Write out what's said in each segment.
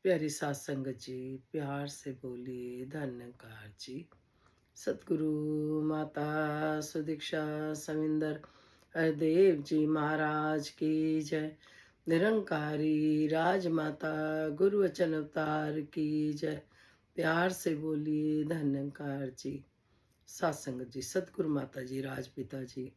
प्यारी सात संगत जी, प्यार से बोलिए धन्यकार जी। सतगुरु माता सुदीक्षा सविंदर हरदेव जी महाराज की जय। निरंकारी राजमाता गुरु वचन अवतार की जय। प्यार से बोलिए धन्यकार जी। सात संगत जी, सतगुरु माता जी, राजपिता जी,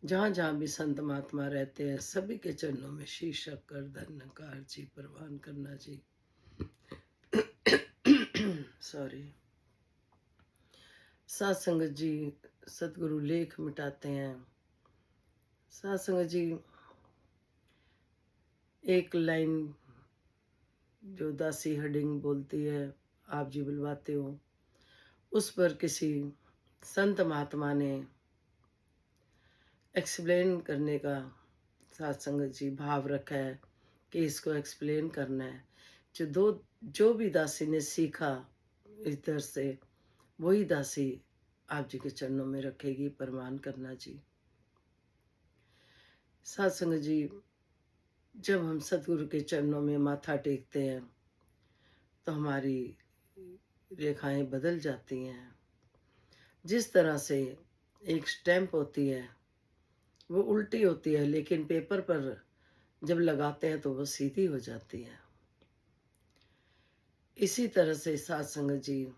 जहाँ जहाँ भी संत महात्मा रहते हैं सभी के चरणों में शीश रखकर धन्यकार जी प्रवान करना जी। सॉरी। सात संगत जी, सतगुरु लेख मिटाते हैं। सात संगत जी, एक लाइन जो दासी हडिंग बोलती है, आप जी बुलवाते हो, उस पर किसी संत महात्मा ने एक्सप्लेन करने का सात संगत जी भाव रखा है कि इसको एक्सप्लेन करना है। जो भी दासी ने सीखा इधर से, वही दासी आप जी के चरणों में रखेगी, प्रमाण करना जी। सात संगत जी, जब हम सतगुरु के चरणों में माथा टेकते हैं तो हमारी रेखाएं बदल जाती हैं। जिस तरह से एक स्टैंप होती है वो उल्टी होती है, लेकिन पेपर पर जब लगाते हैं तो वो सीधी हो जाती है। इसी तरह से सात संगत जी,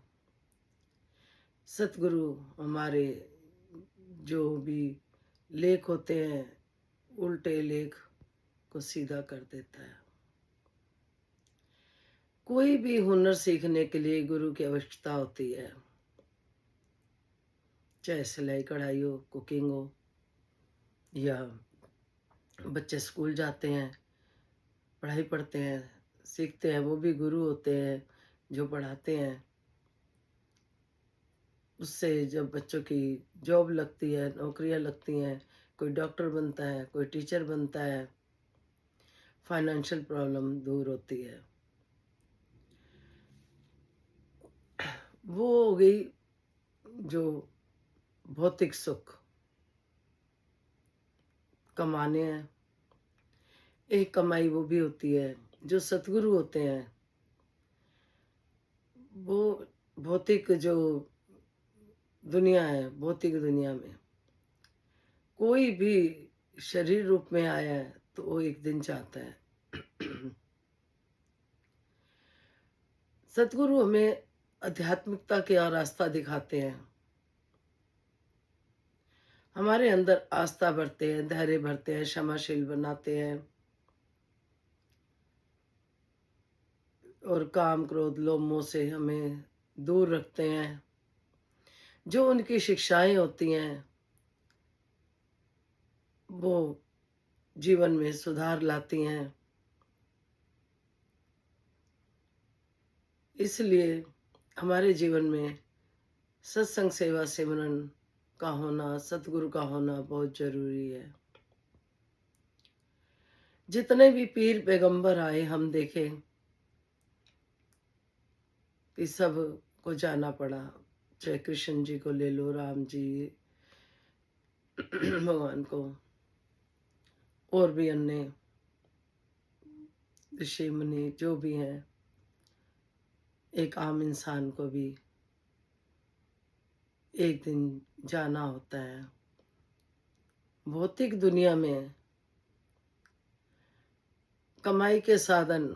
सतगुरु हमारे जो भी लेख होते हैं, उल्टे लेख को सीधा कर देता है। कोई भी हुनर सीखने के लिए गुरु की आवश्यकता होती है, चाहे सिलाई कढ़ाई हो, कुकिंग हो, या बच्चे स्कूल जाते हैं, पढ़ाई पढ़ते हैं, सीखते हैं, वो भी गुरु होते हैं जो पढ़ाते हैं। उससे जब बच्चों की जॉब लगती है, नौकरियां लगती हैं, कोई डॉक्टर बनता है, कोई टीचर बनता है, फाइनेंशियल प्रॉब्लम दूर होती है। वो हो गई जो भौतिक सुख कमाने हैं। एक कमाई वो भी होती है जो सतगुरु होते हैं, वो भौतिक जो दुनिया है, भौतिक दुनिया में कोई भी शरीर रूप में आया है तो वो एक दिन जाता है। सतगुरु हमें आध्यात्मिकता की और रास्ता दिखाते हैं, हमारे अंदर आस्था भरते हैं, धैर्य भरते हैं, क्षमाशील बनाते हैं, और काम क्रोध लोभ मोह से हमें दूर रखते हैं। जो उनकी शिक्षाएं होती हैं वो जीवन में सुधार लाती हैं। इसलिए हमारे जीवन में सत्संग सेवा सिमरन का होना, सतगुरु का होना बहुत जरूरी है। जितने भी पीर पैगंबर आए हम देखें कि सब को जाना पड़ा, चाहे कृष्ण जी को ले लो, राम जी, भगवान को, और भी अन्य ऋषि मुनि जो भी हैं, एक आम इंसान को भी एक दिन जाना होता है। भौतिक दुनिया में कमाई के साधन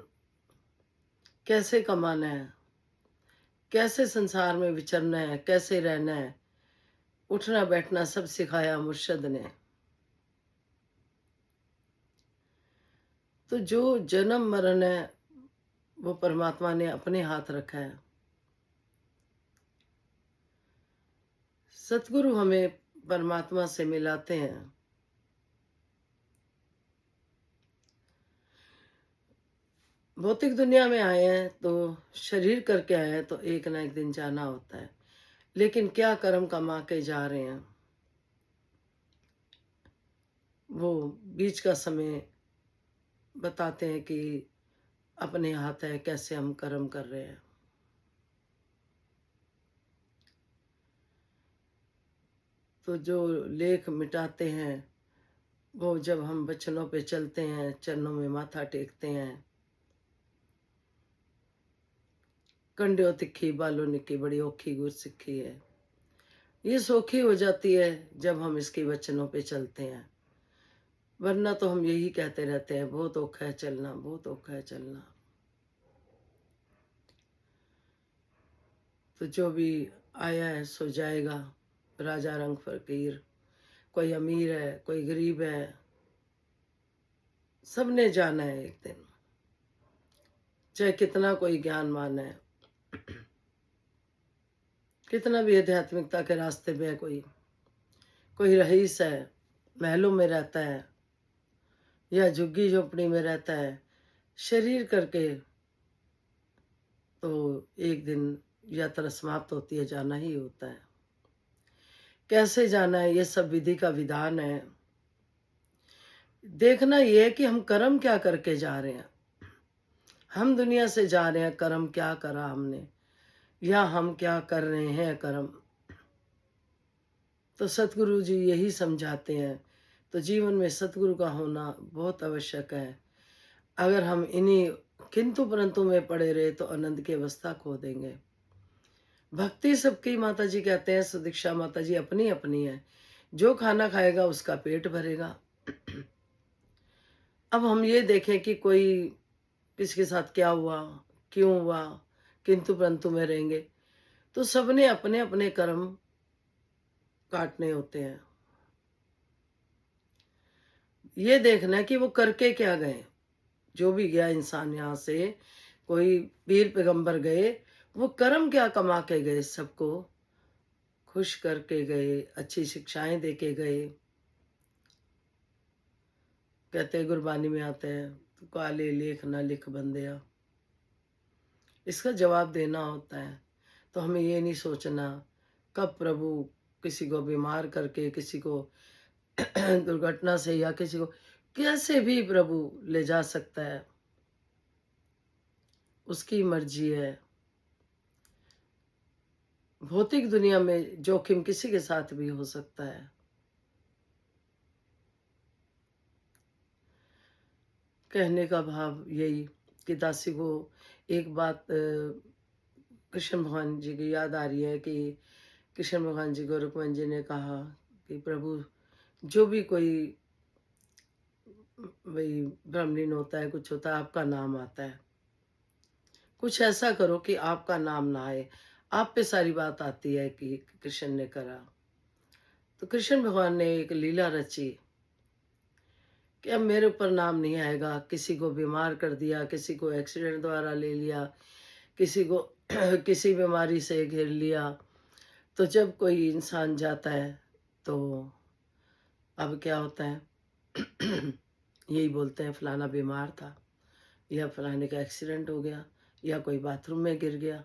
कैसे कमाना है, कैसे संसार में विचरना है, कैसे रहना है, उठना बैठना सब सिखाया मुर्शद ने। तो जो जन्म मरण है वो परमात्मा ने अपने हाथ रखा है। सतगुरु हमें परमात्मा से मिलाते हैं। भौतिक दुनिया में आए हैं तो शरीर करके आए हैं तो एक ना एक दिन जाना होता है, लेकिन क्या कर्म कमा के जा रहे हैं वो बीच का समय बताते हैं कि अपने हाथ है कैसे हम कर्म कर रहे हैं। तो जो लेख मिटाते हैं वो जब हम वचनों पे चलते हैं, चरणों में माथा टेकते हैं, कंड्यो तिखी बालों निकी बड़ी औखी गुर सिक्खी है। ये सौखी हो जाती है जब हम इसके वचनों पे चलते हैं, वरना तो हम यही कहते रहते हैं बहुत औखा है चलना, बहुत औखा है चलना। तो जो भी आया है सो जाएगा। राजा रंग फकीर, कोई अमीर है कोई गरीब है, सबने जाना है एक दिन। चाहे कितना कोई ज्ञानवान है, कितना भी आध्यात्मिकता के रास्ते में है, कोई रईस है, महलों में रहता है या झुग्गी झोपड़ी में रहता है, शरीर करके तो एक दिन यात्रा समाप्त होती है, जाना ही होता है। कैसे जाना है ये सब विधि का विधान है। देखना ये है कि हम कर्म क्या करके जा रहे हैं। हम दुनिया से जा रहे हैं, कर्म क्या करा हमने या हम क्या कर रहे हैं कर्म। तो सतगुरु जी यही समझाते हैं। तो जीवन में सतगुरु का होना बहुत आवश्यक है। अगर हम इन्हीं किंतु परंतु में पड़े रहे तो आनंद की अवस्था खो देंगे। भक्ति सबकी, माता जी कहते हैं, सुदीक्षा माता जी अपनी अपनी है। जो खाना खाएगा उसका पेट भरेगा। अब हम ये देखें कि कोई किसके साथ क्या हुआ, क्यों हुआ, किंतु परंतु में रहेंगे तो सबने अपने अपने कर्म काटने होते हैं। ये देखना है कि वो करके क्या गए। जो भी गया इंसान यहाँ से, कोई पीर पैगंबर गए, वो कर्म क्या कमा के गए, सबको खुश करके गए, अच्छी शिक्षाएं दे के गए। कहते हैं गुरबानी में आते हैं, तो काले लेख ना लिख बंदिया, इसका जवाब देना होता है। तो हमें ये नहीं सोचना कब प्रभु किसी को बीमार करके, किसी को दुर्घटना से या किसी को कैसे भी प्रभु ले जा सकता है, उसकी मर्जी है। भौतिक दुनिया में जोखिम किसी के साथ भी हो सकता है। कहने का भाव यही कि दासी को एक बात कृष्ण भगवान जी की याद आ रही है कि कृष्ण भगवान जी को रुक्मणी जी ने कहा कि प्रभु जो भी कोई वही ब्राह्मण होता है, कुछ होता है, आपका नाम आता है, कुछ ऐसा करो कि आपका नाम ना आए। आप पे सारी बात आती है कि कृष्ण ने करा। तो कृष्ण भगवान ने एक लीला रची कि अब मेरे ऊपर नाम नहीं आएगा। किसी को बीमार कर दिया, किसी को एक्सीडेंट द्वारा ले लिया, किसी को किसी बीमारी से घेर लिया। तो जब कोई इंसान जाता है तो अब क्या होता है यही बोलते हैं फलाना बीमार था या फलाने का एक्सीडेंट हो गया या कोई बाथरूम में गिर गया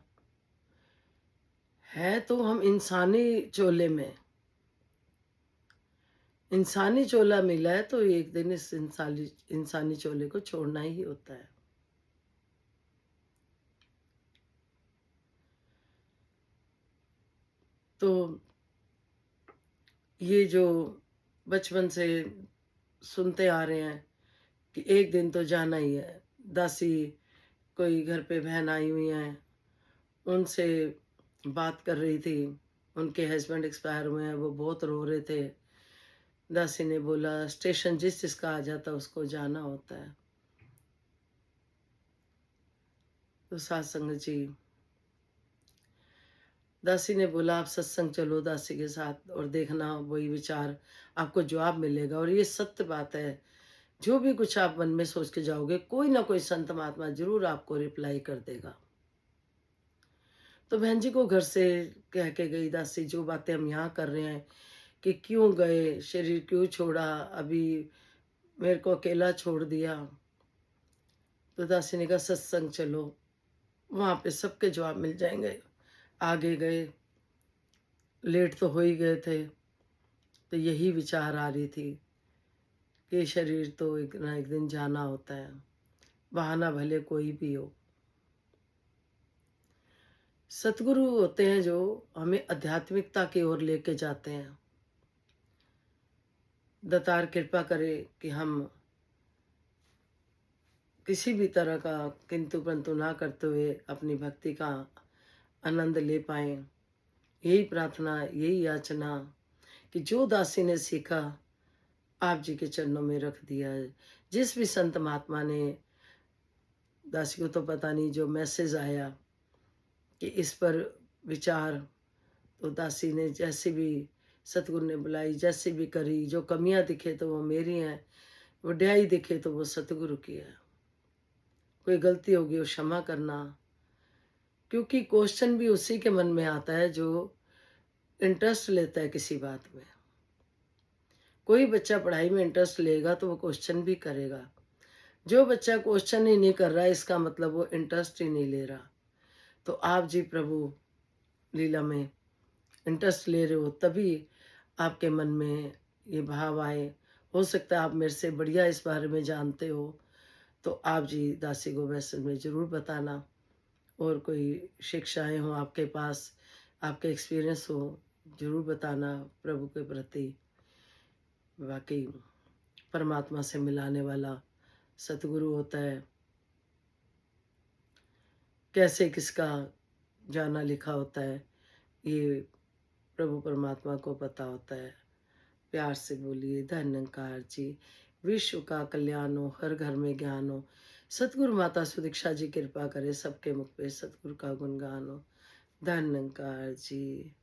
है। तो हम इंसानी चोले में, इंसानी चोला मिला है तो एक दिन इस इंसानी चोले को छोड़ना ही होता है। तो ये जो बचपन से सुनते आ रहे हैं कि एक दिन तो जाना ही है। दासी कोई घर पे बहन आई हुई हैं, उनसे बात कर रही थी, उनके हस्बैंड एक्सपायर हुए हैं, वो बहुत रो रहे थे। दासी ने बोला स्टेशन जिस जिसका आ जाता उसको जाना होता है। तो सात संगत जी, दासी ने बोला आप सत्संग चलो दासी के साथ और देखना वही विचार आपको जवाब मिलेगा। और ये सत्य बात है, जो भी कुछ आप मन में सोच के जाओगे कोई ना कोई संत महात्मा जरूर आपको रिप्लाई कर देगा। तो बहन जी को घर से कह के गई दासी, जो बातें हम यहाँ कर रहे हैं कि क्यों गए, शरीर क्यों छोड़ा, अभी मेरे को अकेला छोड़ दिया। तो दासी ने कहा सत्संग चलो, वहां पे सबके जवाब मिल जाएंगे। आगे गए, लेट तो हो ही गए थे, तो यही विचार आ रही थी कि शरीर तो एक ना एक दिन जाना होता है, बहाना भले कोई भी हो। सतगुरु होते हैं जो हमें आध्यात्मिकता की ओर लेके जाते हैं। दातार कृपा करे कि हम किसी भी तरह का किंतु परंतु ना करते हुए अपनी भक्ति का आनंद ले पाएँ। यही प्रार्थना, यही याचना कि जो दासी ने सीखा, आप जी के चरणों में रख दिया है। जिस भी संत महात्मा ने, दासी को तो पता नहीं, जो मैसेज आया कि इस पर विचार, तो दासी ने जैसे भी सतगुरु ने बुलाई, जैसे भी करी, जो कमियाँ दिखे तो वो मेरी हैं, वड्याई दिखे तो वो सतगुरु की है। कोई गलती होगी वो क्षमा करना, क्योंकि क्वेश्चन भी उसी के मन में आता है जो इंटरेस्ट लेता है किसी बात में। कोई बच्चा पढ़ाई में इंटरेस्ट लेगा तो वो क्वेश्चन भी करेगा। जो बच्चा क्वेश्चन ही नहीं कर रहा है, इसका मतलब वो इंटरेस्ट ही नहीं ले रहा। तो आप जी प्रभु लीला में इंटरेस्ट ले रहे हो, तभी आपके मन में ये भाव आए। हो सकता है आप मेरे से बढ़िया इस बारे में जानते हो, तो आप जी दासी को मैसेज में ज़रूर बताना। और कोई शिक्षाएँ हों आपके पास, आपके एक्सपीरियंस हो, ज़रूर बताना प्रभु के प्रति। वाक़ई परमात्मा से मिलाने वाला सतगुरु होता है। कैसे किसका जाना लिखा होता है, ये प्रभु परमात्मा को पता होता है। प्यार से बोलिए धन निरंकार जी। विश्व का कल्याण हो, हर घर में ज्ञान हो। सतगुरु माता सुदीक्षा जी कृपा करे, सबके मुख पे सतगुरु का गुणगान हो। धन निरंकार जी।